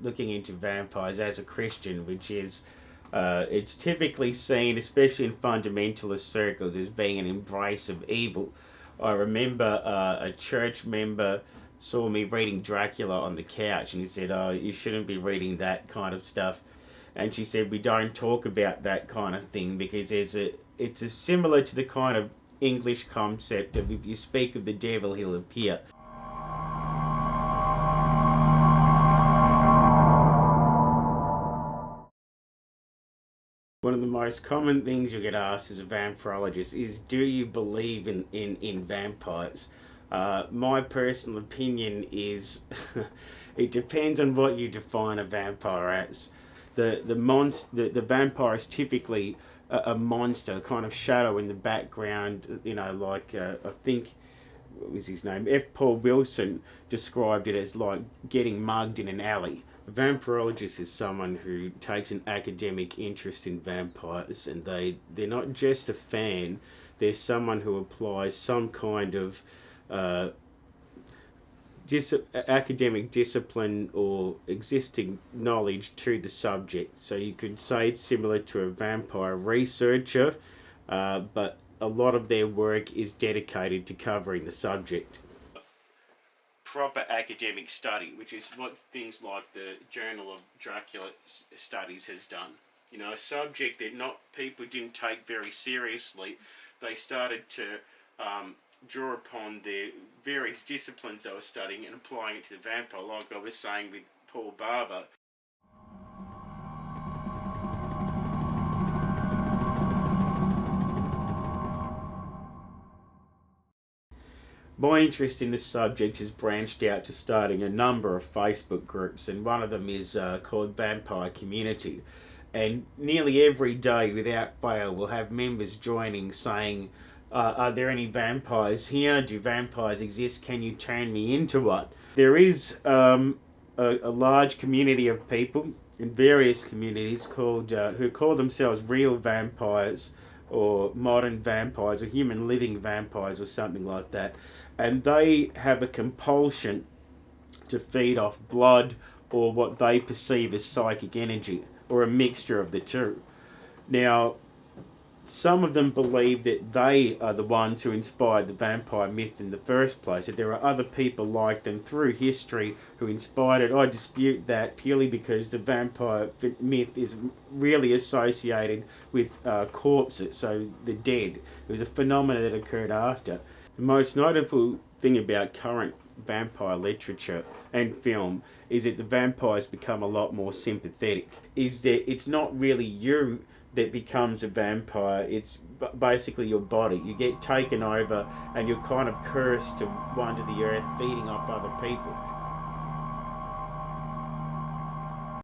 looking into vampires as a Christian, which is it's typically seen, especially in fundamentalist circles, as being an embrace of evil. I remember a church member saw me reading Dracula on the couch, and he said, "Oh, you shouldn't be reading that kind of stuff." And she said, "We don't talk about that kind of thing because it's similar to the kind of English concept of if you speak of the devil, he'll appear." One of the most common things you get asked as a vampirologist is, do you believe in vampires? My personal opinion is it depends on what you define a vampire as. The vampire is typically a monster, kind of shadow in the background, like I think, what was his name? F. Paul Wilson described it as like getting mugged in an alley. A vampirologist is someone who takes an academic interest in vampires, and they're not just a fan, they're someone who applies some kind of academic discipline or existing knowledge to the subject. So you could say it's similar to a vampire researcher, but a lot of their work is dedicated to covering the subject. Proper academic study, which is what things like the Journal of Dracula Studies has done. A subject that people didn't take very seriously. They started to draw upon the various disciplines they were studying and applying it to the vampire, like I was saying with Paul Barber. My interest in this subject has branched out to starting a number of Facebook groups, and one of them is called Vampire Community. And nearly every day, without fail, we'll have members joining saying, are there any vampires here? Do vampires exist? Can you turn me into one? There is a large community of people in various communities who call themselves real vampires, or modern vampires, or human living vampires, or something like that. And they have a compulsion to feed off blood or what they perceive as psychic energy, or a mixture of the two. Now, some of them believe that they are the ones who inspired the vampire myth in the first place, that there are other people like them through history who inspired it. I dispute that purely because the vampire myth is really associated with corpses, so the dead. It was a phenomenon that occurred after. The most notable thing about current vampire literature and film is that the vampires become a lot more sympathetic. Is that it's not really you that becomes a vampire, it's basically your body. You get taken over and you're kind of cursed to wander the earth, feeding off other people.